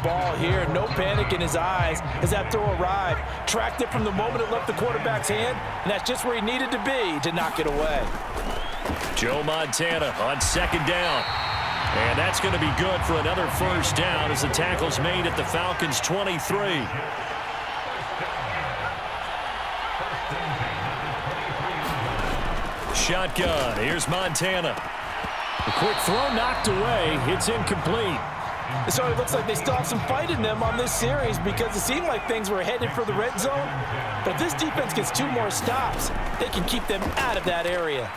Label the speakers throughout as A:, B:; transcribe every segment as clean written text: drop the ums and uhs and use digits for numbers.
A: ball here. No panic in his eyes as that throw arrived. Tracked it from the moment it left the quarterback's hand, and that's just where he needed to be to knock it away.
B: Joe Montana on second down. And that's going to be good for another first down as the tackle's made at the Falcons' 23. Shotgun. Here's Montana. A quick throw knocked away. It's incomplete.
A: So it looks like they still have some fight in them on this series because it seemed like things were headed for the red zone. But if this defense gets 2 more stops, they can keep them out of that area.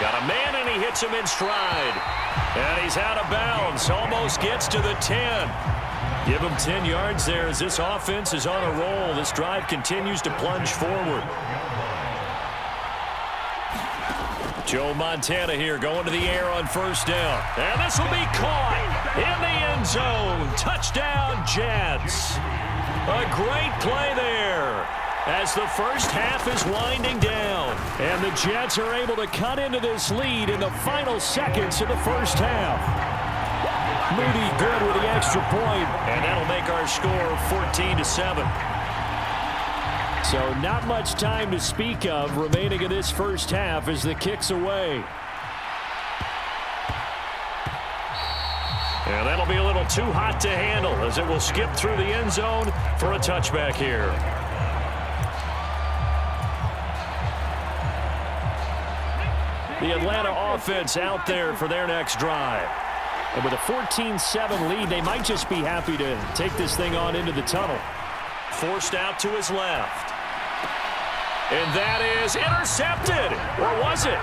B: Got a man, and he hits him in stride. And he's out of bounds. Almost gets to the 10. Give him 10 yards there as this offense is on a roll. This drive continues to plunge forward. Joe Montana here going to the air on first down. And this will be caught in the end zone. Touchdown, Jets. A great play there as the first half is winding down. And the Jets are able to cut into this lead in the final seconds of the first half. Moody good with the extra point, and that'll make our score 14-7. So not much time to speak of remaining in this first half as the kick's away. And that'll be a little too hot to handle as it will skip through the end zone for a touchback here. The Atlanta offense out there for their next drive. And with a 14-7 lead, they might just be happy to take this thing on into the tunnel. Forced out to his left. And that is intercepted. Or was it?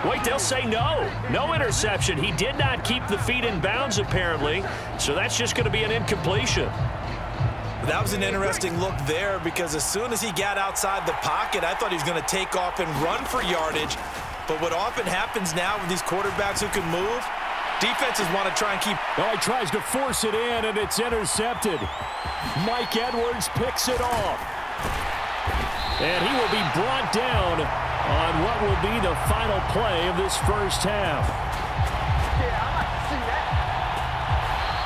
B: Wait, they'll say no. No interception. He did not keep the feet in bounds, apparently. So that's just going to be an incompletion.
A: That was an interesting look there because as soon as he got outside the pocket, I thought he was going to take off and run for yardage. But what often happens now with these quarterbacks who can move, defenses want to try and keep...
B: Oh, he tries to force it in, and it's intercepted. Mike Edwards picks it off. And he will be brought down on what will be the final play of this first half.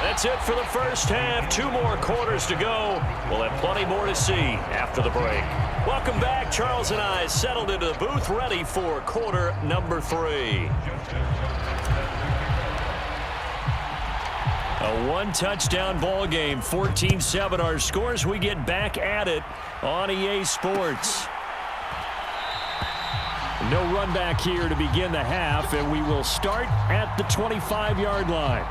B: That's it for the first half. 2 more quarters to go. We'll have plenty more to see after the break. Welcome back. Charles and I settled into the booth ready for quarter number 3. A 1-touchdown ball game, 14-7 our scores. We get back at it on EA Sports. No run back here to begin the half, and we will start at the 25-yard line.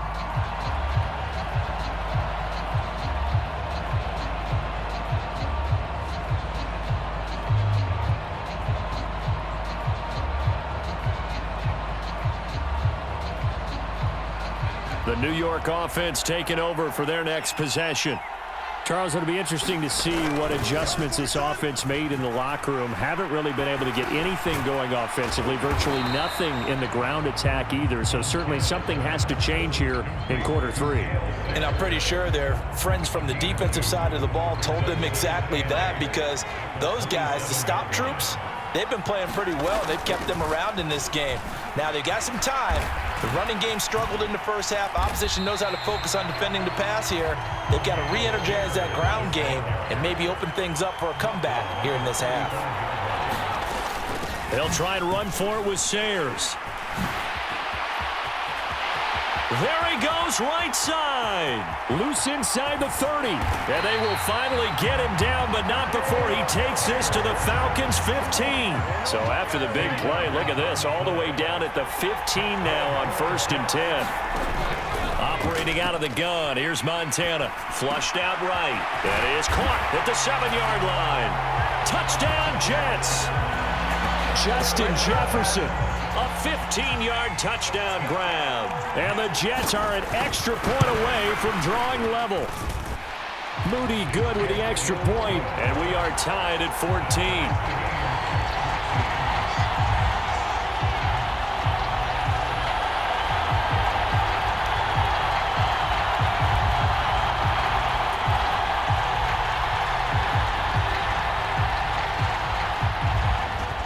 B: The New York offense taking over for their next possession. Charles, it'll be interesting to see what adjustments this offense made in the locker room. Haven't really been able to get anything going offensively. Virtually nothing in the ground attack either. So certainly something has to change here in quarter 3.
A: And I'm pretty sure their friends from the defensive side of the ball told them exactly that because those guys, the stop troops, they've been playing pretty well. They've kept them around in this game. Now they've got some time. The running game struggled in the first half. Opposition knows how to focus on defending the pass here. They've got to re-energize that ground game and maybe open things up for a comeback here in this half.
B: They'll try and run for it with Sayers. There he goes, right side. Loose inside the 30. And they will finally get him down, but not before he takes this to the Falcons' 15. So after the big play, look at this, all the way down at the 15 now on 1st and 10. Operating out of the gun, here's Montana. Flushed out right. That is caught at the 7-yard line. Touchdown, Jets. Justin Jefferson. A 15-yard touchdown grab. And the Jets are an extra point away from drawing level. Moody good with the extra point, and we are tied at 14.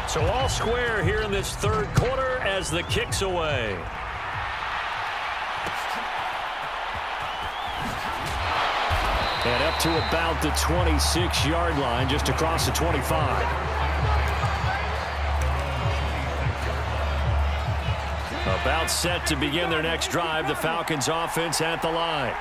B: So all square here in this third quarter as the kick's away. And up to about the 26-yard line, just across the 25. About set to begin their next drive, the Falcons offense at the line.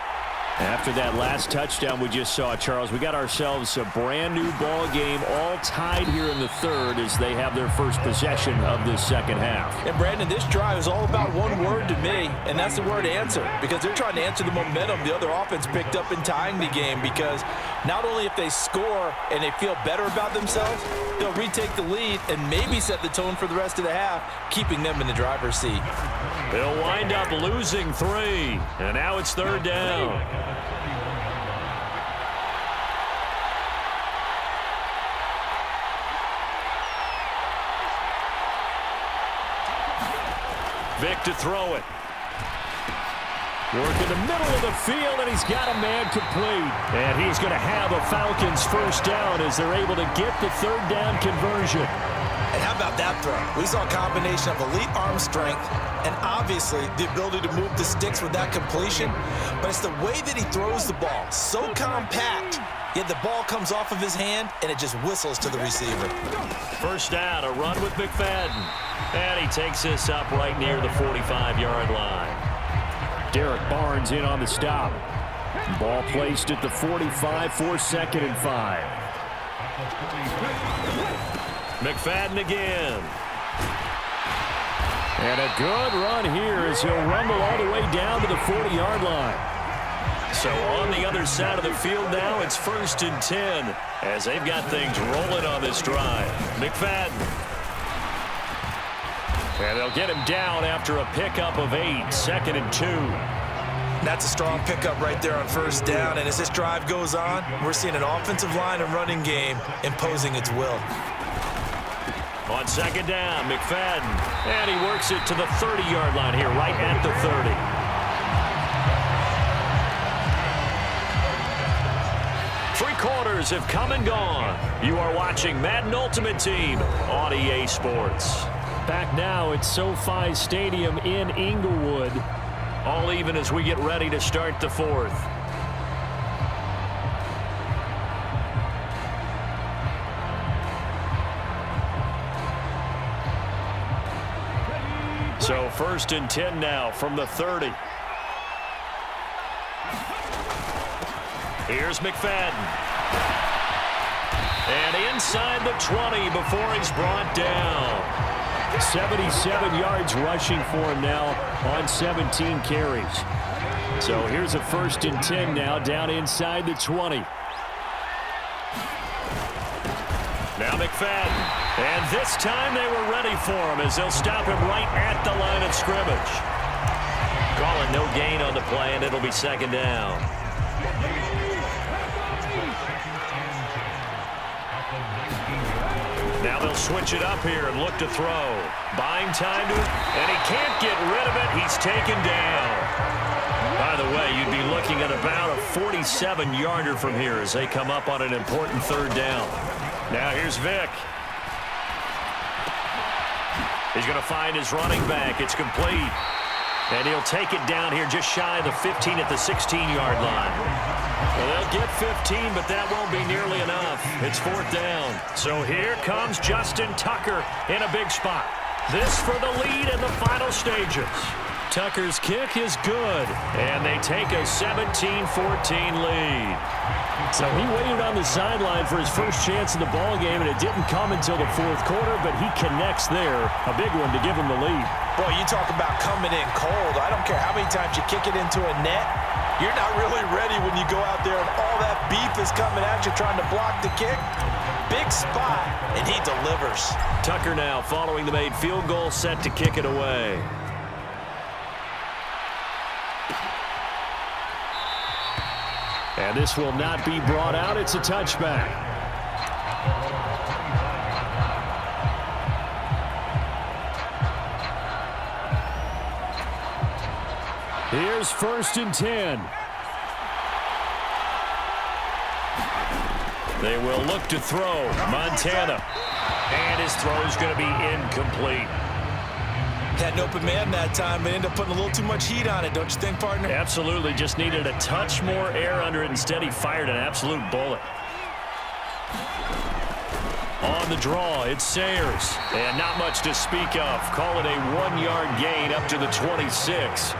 B: After that last touchdown we just saw, Charles, we got ourselves a brand-new ball game, all tied here in the third as they have their first possession of this second half.
A: And, Brandon, this drive is all about one word to me, and that's the word answer, because they're trying to answer the momentum the other offense picked up in tying the game, because not only if they score and they feel better about themselves, they'll retake the lead and maybe set the tone for the rest of the half, keeping them in the driver's seat.
B: They'll wind up losing 3, and now it's third down. Vic to throw it. Work in the middle of the field, and he's got a man complete. And he's going to have a Falcons first down as they're able to get the third down conversion.
A: And how about that throw? We saw a combination of elite arm strength and obviously the ability to move the sticks with that completion. But it's the way that he throws the ball. So compact, yet the ball comes off of his hand and it just whistles to the receiver.
B: First down, a run with McFadden. And he takes this up right near the 45-yard line. Derek Barnes in on the stop. Ball placed at the 45 for 2nd and 5. McFadden again. And a good run here as he'll rumble all the way down to the 40-yard line. So on the other side of the field now, it's 1st and 10 as they've got things rolling on this drive. McFadden. And they'll get him down after a pickup of 8, 2nd and 2.
A: That's a strong pickup right there on first down. And as this drive goes on, we're seeing an offensive line and running game imposing its will.
B: On 2nd down, McFadden. And he works it to the 30-yard line here, right at the 30. 3 quarters have come and gone. You are watching Madden Ultimate Team on EA Sports. Back now at SoFi Stadium in Inglewood. All even as we get ready to start the 4th. So 1st and 10 now from the 30. Here's McFadden. And inside the 20 before he's brought down. 77 yards rushing for him now on 17 carries. So here's a 1st and 10 now down inside the 20. Now McFadden. And this time they were ready for him as they'll stop him right at the line of scrimmage. Calling no gain on the play, and it'll be 2nd down. Now they'll switch it up here and look to throw. Buying time to it, and he can't get rid of it. He's taken down. By the way, you'd be looking at about a 47-yarder from here as they come up on an important 3rd down. Now here's Vic. He's going to find his running back. It's complete. And he'll take it down here just shy of the 15 at the 16-yard line. Well, they'll get 15, but that won't be nearly enough. It's 4th down. So here comes Justin Tucker in a big spot. This for the lead in the final stages. Tucker's kick is good, and they take a 17-14 lead. So he waited on the sideline for his first chance in the ball game, and it didn't come until the 4th quarter, but he connects there. A big one to give him the lead.
A: Boy, you talk about coming in cold. I don't care how many times you kick it into a net. You're not really ready when you go out there and all that beef is coming at you trying to block the kick. Big spot, and he delivers.
B: Tucker now following the made field goal, set to kick it away. And this will not be brought out. It's a touchback. Here's 1st and 10. They will look to throw. Montana. And his throw is going to be incomplete.
A: Had an open man that time, but ended up putting a little too much heat on it, don't you think, partner?
B: Absolutely. Just needed a touch more air under it. Instead, he fired an absolute bullet. On the draw, it's Sayers. And not much to speak of. Call it a 1-yard gain up to the 26.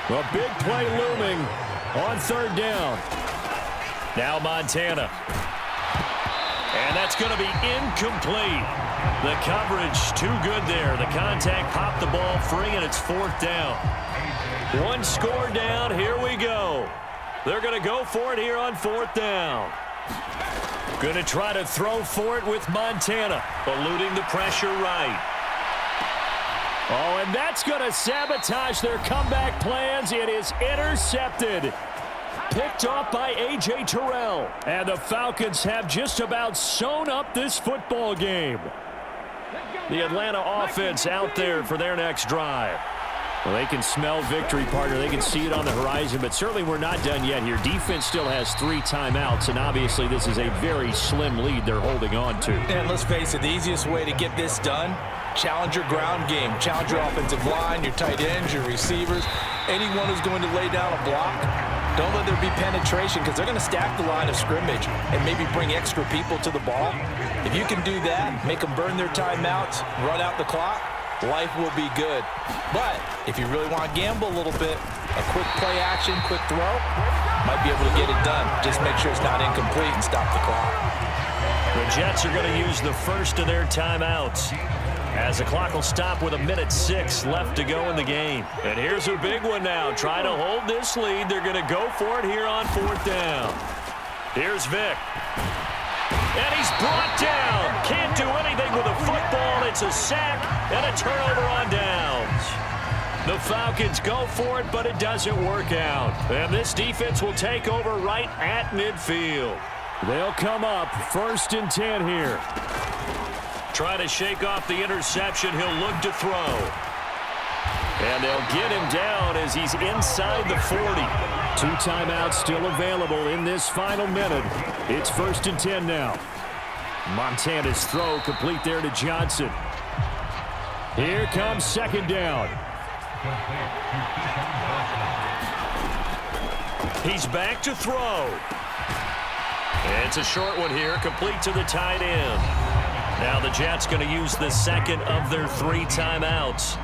B: A big play looming on third down. Now Montana. And that's going to be incomplete. The coverage too good there. The contact popped the ball free, and it's fourth down. One score down. Here we go. They're going to go for it here on fourth down. Going to try to throw for it with Montana, eluding the pressure right. Oh, and that's going to sabotage their comeback plans. It is intercepted. Picked off by A.J. Terrell. And the Falcons have just about sewn up this football game. The Atlanta offense out there for their next drive. Well, they can smell victory, partner. They can see it on the horizon, but certainly we're not done yet here. Defense still has 3 timeouts, and obviously this is a very slim lead they're holding on to.
A: And let's face it, the easiest way to get this done, challenge your ground game. Challenge your offensive line, your tight ends, your receivers, anyone who's going to lay down a block. Don't let there be penetration because they're going to stack the line of scrimmage and maybe bring extra people to the ball. If you can do that, make them burn their timeouts, run out the clock, life will be good. But if you really want to gamble a little bit, a quick play action, quick throw, might be able to get it done. Just make sure it's not incomplete and stop the clock.
B: The Jets are going to use the first of their timeouts, as the clock will stop with 1:06 left to go in the game. And here's a big one now. Try to hold this lead. They're going to go for it here on fourth down. Here's Vic. And he's brought down. Can't do anything with a football. It's a sack and a turnover on downs. The Falcons go for it, but it doesn't work out. And this defense will take over right at midfield. They'll come up 1st and 10 here. Try to shake off the interception. He'll look to throw. And they'll get him down as he's inside the 40. 2 timeouts still available in this final minute. It's 1st and 10 now. Montana's throw complete there to Johnson. Here comes 2nd down. He's back to throw. It's a short one here, complete to the tight end. Now the Jets going to use the second of their 3 timeouts,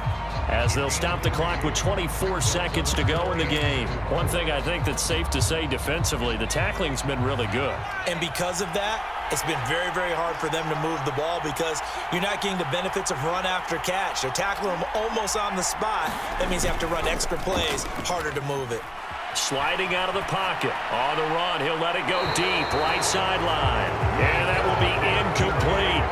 B: as they'll stop the clock with 24 seconds to go in the game. One thing I think that's safe to say defensively, the tackling's been really good.
A: And because of that, it's been very, very hard for them to move the ball because you're not getting the benefits of run after catch. They're tackling them almost on the spot. That means you have to run extra plays, harder to move it.
B: Sliding out of the pocket. On the run, he'll let it go deep, right sideline. And that will be incomplete.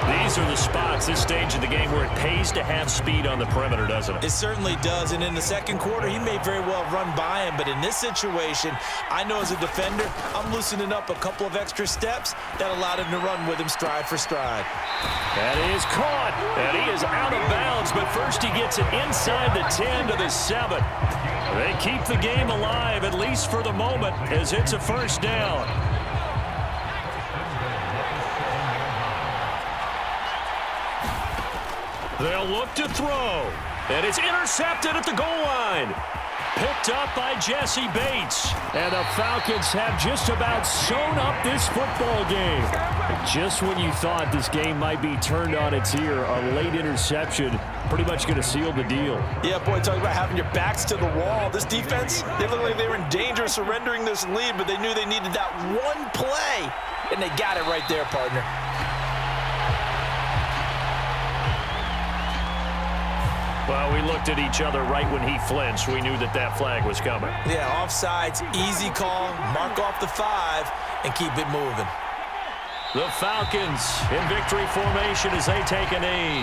B: These are the spots, this stage of the game, where it pays to have speed on the perimeter, doesn't it?
A: It certainly does, and in the second quarter, he may very well run by him, but in this situation, I know as a defender, I'm loosening up a couple of extra steps that allowed him to run with him stride for stride.
B: That is caught, and he is out of bounds, but first he gets it inside the 10 to the 7. They keep the game alive, at least for the moment, as it's a 1st down. They'll look to throw. And it's intercepted at the goal line. Picked up by Jesse Bates. And the Falcons have just about sewn up this football game. Just when you thought this game might be turned on its ear, a late interception pretty much going to seal the deal.
A: Yeah, boy, talking about having your backs to the wall. This defense, they look like they were in danger of surrendering this lead, but they knew they needed that one play, and they got it right there, partner.
B: Well, we looked at each other right when he flinched. We knew that that flag was coming.
A: Yeah, offsides, easy call, mark off the 5, and keep it moving.
B: The Falcons in victory formation as they take a knee.